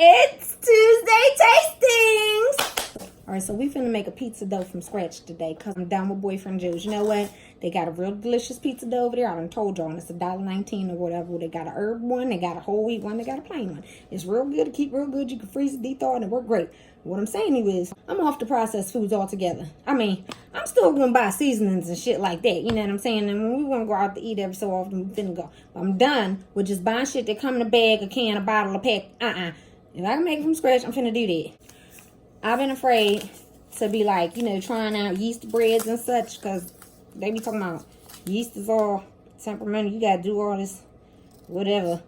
It's Tuesday Tastings! Alright, so we finna make a pizza dough from scratch today because I'm down with Boyfriend Joe's. You know what? They got a real delicious pizza dough over there. I done told y'all, and it's $1.19 or whatever. They got a herb one, they got a whole wheat one, they got a plain one. It's real good to keep real good. You can freeze it, de-thaw it, and it work great. What I'm saying is, I'm off the processed foods altogether. I mean, I'm still gonna buy seasonings and shit like that. You know what I'm saying? And when we wanna go out to eat every so often, we finna go. But I'm done with just buying shit that come in a bag, a can, a bottle, a pack. If I can make it from scratch, I'm finna do that. I've been afraid to be like, you know, trying out yeast breads and such, because they be talking about yeast is all temperamental. You gotta do all this whatever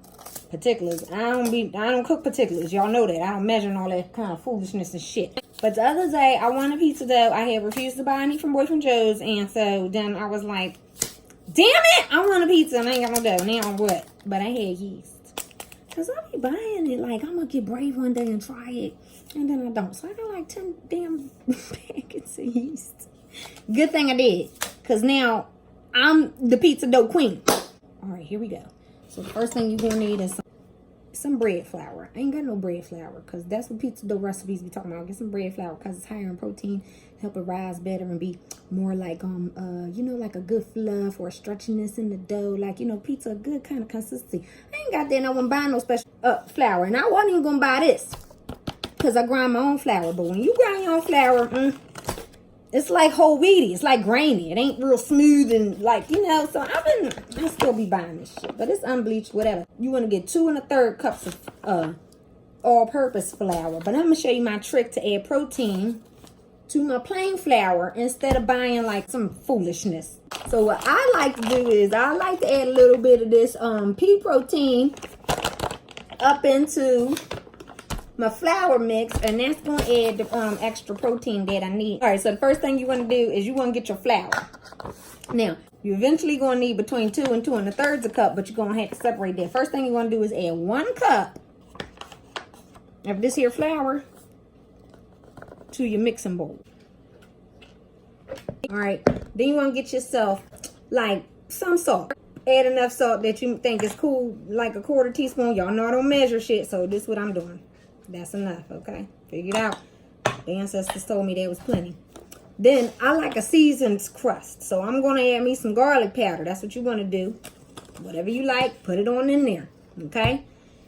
particulars. I don't cook particulars. Y'all know that. I don't measure and all that kind of foolishness and shit. But the other day, I wanted pizza dough. I had refused to buy any from Boyfriend Joe's, and so then I was like, damn it, I want a pizza and I ain't got no dough. Now what? But I had yeast. Because I be buying it like I'm going to get brave one day and try it. And then I don't. So I got like 10 damn packets of yeast. Good thing I did. Because now I'm the pizza dough queen. Alright, here we go. So the first thing you're going to need is some bread flour. I ain't got no bread flour because that's what pizza dough recipes be talking about. Get some bread flour because it's higher in protein. Help it rise better and be more like, you know, like a good fluff or stretchiness in the dough. Like, you know, pizza, a good kind of consistency. I ain't got that and I wasn't buying no special flour. And I wasn't even going to buy this because I grind my own flour. But when you grind your own flour, it's like whole wheaty. It's like grainy. It ain't real smooth and like, you know. So I still be buying this shit. But it's unbleached, whatever. You want to get 2 1/3 cups of all-purpose flour. But I'm going to show you my trick to add protein to my plain flour instead of buying like some foolishness. So what I like to do is I like to add a little bit of this pea protein up into my flour mix, and that's going to add the extra protein that I need. All right, so the first thing you want to do is you want to get your flour. Now, you're eventually going to need between 2 and 2 1/3 a cup, but you're going to have to separate that. First thing you want to do is add 1 cup of this here flour to your mixing bowl. All right, then you want to get yourself like some salt. Add enough salt that you think is cool, like a 1/4 teaspoon. Y'all know I don't measure shit, so this is what I'm doing. That's enough, okay? Figure it out. The ancestors told me there was plenty. Then I like a seasoned crust, so I'm going to add me some garlic powder. That's what you're going to do. Whatever you like, put it on in there, okay?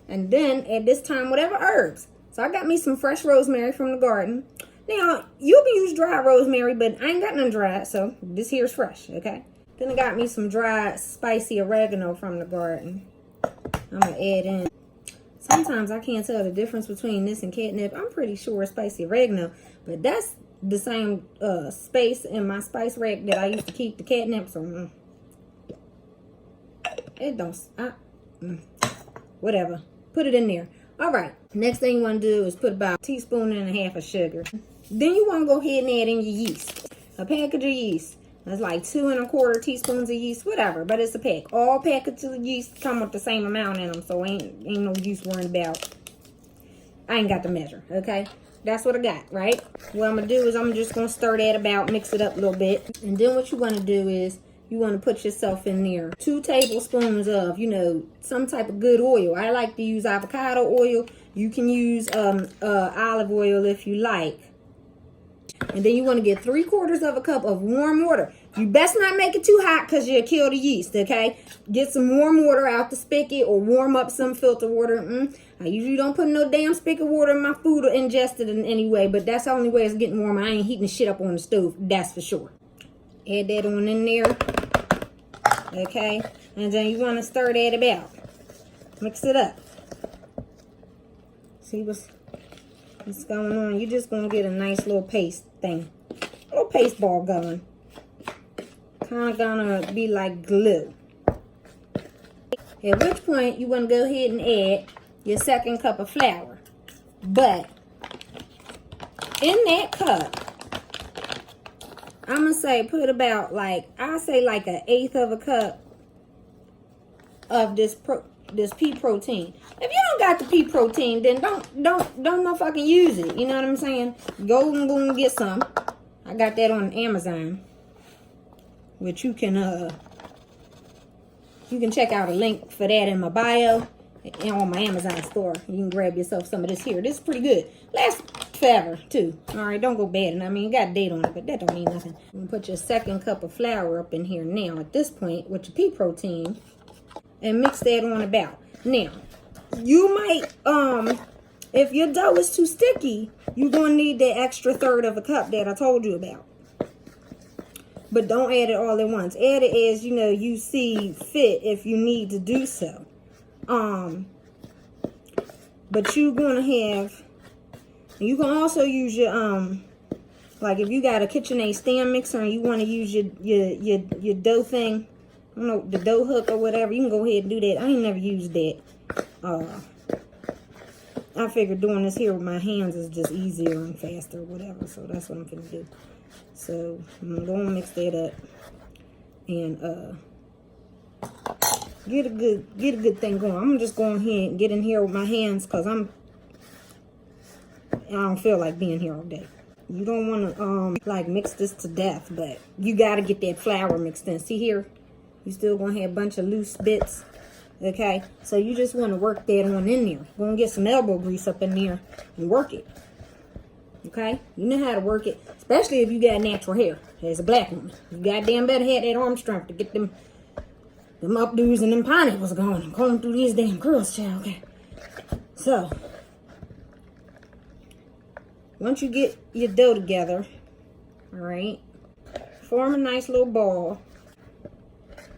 And then at this time, whatever herbs. So I got me some fresh rosemary from the garden. Now, you can use dry rosemary, but I ain't got none dry, so this here's fresh, okay? Then I got me some dried spicy oregano from the garden. I'm going to add in. Sometimes I can't tell the difference between this and catnip. I'm pretty sure it's spicy oregano, but that's the same space in my spice rack that I used to keep the catnip, so it don't, whatever. Put it in there. All right, next thing you want to do is put about 1.5 teaspoons of sugar. Then you want to go ahead and add in your yeast. A package of yeast. That's like 2 1/4 teaspoons of yeast, whatever, but it's a pack. All packages of yeast come with the same amount in them, so ain't no use worrying about. I ain't got to measure, okay? That's what I got, right? What I'm going to do is I'm just going to stir that about, mix it up a little bit. And then what you want to do is you want to put yourself in there 2 tablespoons of, you know, some type of good oil. I like to use avocado oil. You can use olive oil if you like. And then you want to get 3/4 cup of warm water. You best not make it too hot because you'll kill the yeast, okay? Get some warm water out the spigot or warm up some filter water. I usually don't put no damn spigot water in my food or ingest it in any way, but that's the only way it's getting warm. I ain't heating the shit up on the stove, that's for sure. Add that on in there, okay? And then you want to stir that about. Mix it up. See what's going on. You're just going to get a nice little paste thing. A little paste ball going. Kind of going to be like glue. At which point, you want to go ahead and add your 2nd cup of flour. But in that cup, I'm going to say put about like, I say like 1/8 cup of this pea protein. If you don't got the pea protein, then don't motherfucking use it. You know what I'm saying? Go and get some. I got that on Amazon, which you can check out a link for that in my bio. on my Amazon store. You can grab yourself some of this here. This is pretty good. Lasts forever, too. All right, don't go bad. And I mean, you got a date on it, but that don't mean nothing. I'm going to put your second cup of flour up in here now at this point with your pea protein and mix that on about. Now, you might, if your dough is too sticky, you're going to need that extra third of a cup that I told you about. But don't add it all at once. Add it as, you know, you see fit if you need to do so. But you're going to have, you can also use your, like if you got a KitchenAid stand mixer and you want to use your dough thing, I don't know, the dough hook or whatever, you can go ahead and do that. I ain't never used that. I figured doing this here with my hands is just easier and faster or whatever. So that's what I'm going to do. So I'm going to mix that up and get a good thing going. I'm just going ahead and get in here with my hands because I don't feel like being here all day. You don't want to like mix this to death, but you got to get that flour mixed in. See here, you still going to have a bunch of loose bits. Okay, so you just want to work that on in there. Go and get some elbow grease up in there and work it. Okay, you know how to work it, especially if you got natural hair as a black woman. You goddamn better have that arm strength to get them updos and them pineapples going. I'm calling through these damn curls, child. Okay, so once you get your dough together, all right, form a nice little ball.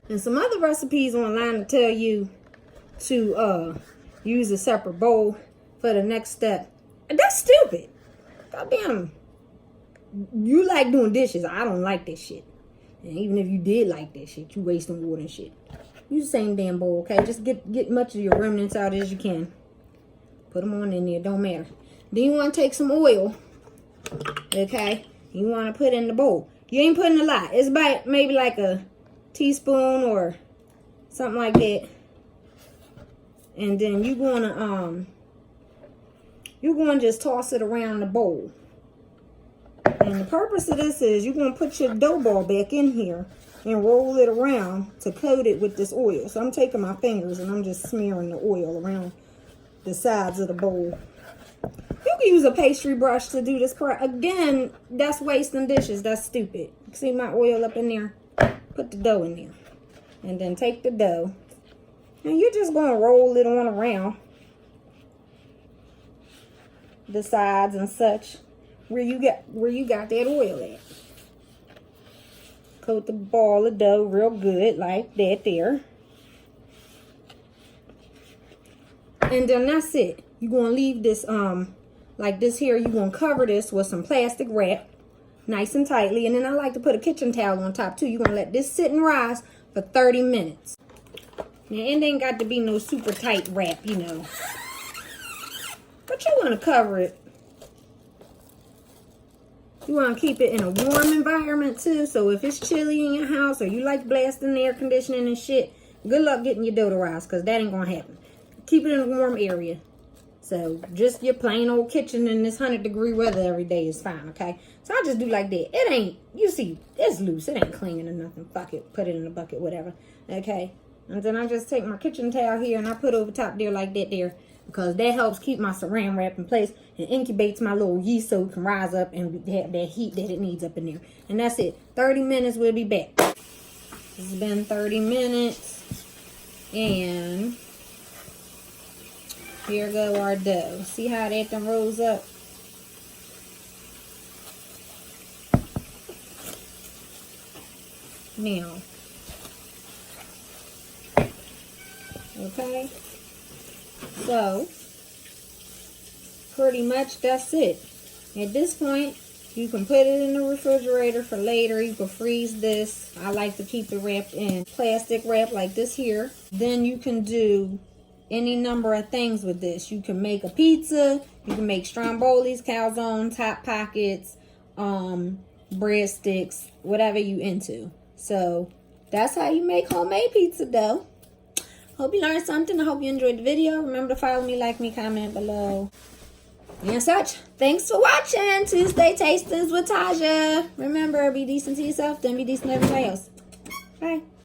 And some other recipes online will tell you to use a separate bowl for the next step. That's stupid. Goddamn. You like doing dishes. I don't like this shit. And even if you did like that shit, you wasting water and shit. Use the same damn bowl, okay? Just get much of your remnants out as you can. Put them on in there. Don't matter. Then you want to take some oil, okay? You want to put in the bowl. You ain't putting a lot. It's about maybe like a teaspoon or something like that. And then you're going to just toss it around the bowl. And the purpose of this is you're going to put your dough ball back in here and roll it around to coat it with this oil. So I'm taking my fingers and I'm just smearing the oil around the sides of the bowl. You can use a pastry brush to do this part. Again, that's wasting dishes. That's stupid. See my oil up in there? Put the dough in there. And then take the dough. And you're just going to roll it on around the sides and such where you got that oil at. Coat the ball of dough real good like that there. And then that's it. You're going to leave this like this here. You're going to cover this with some plastic wrap nice and tightly. And then I like to put a kitchen towel on top too. You're going to let this sit and rise for 30 minutes. Now, it ain't got to be no super tight wrap, you know. But you want to cover it. You want to keep it in a warm environment too. So if it's chilly in your house or you like blasting air conditioning and shit, good luck getting your dough to rise because that ain't going to happen. Keep it in a warm area. So just your plain old kitchen in this 100-degree weather every day is fine, okay? So I just do like that. It ain't, you see, it's loose. It ain't clinging or nothing. Fuck it. Put it in a bucket, whatever. Okay? And then I just take my kitchen towel here and I put over top there like that there. Because that helps keep my saran wrap in place and incubates my little yeast so it can rise up and have that heat that it needs up in there. And that's it. 30 minutes, we'll be back. It's been 30 minutes. And here go our dough. See how that then rolls up? Now. Okay. So, pretty much that's it. At this point, you can put it in the refrigerator for later. You can freeze this. I like to keep it wrapped in plastic wrap like this here. Then you can do any number of things with this. You can make a pizza. You can make strombolis, calzones, hot pockets, breadsticks, whatever you into. So, that's how you make homemade pizza dough. Hope you learned something. I hope you enjoyed the video. Remember to follow me, like me, comment below. And such. Thanks for watching Tuesday Tastings with Taja. Remember, be decent to yourself, then be decent to everybody else. Bye.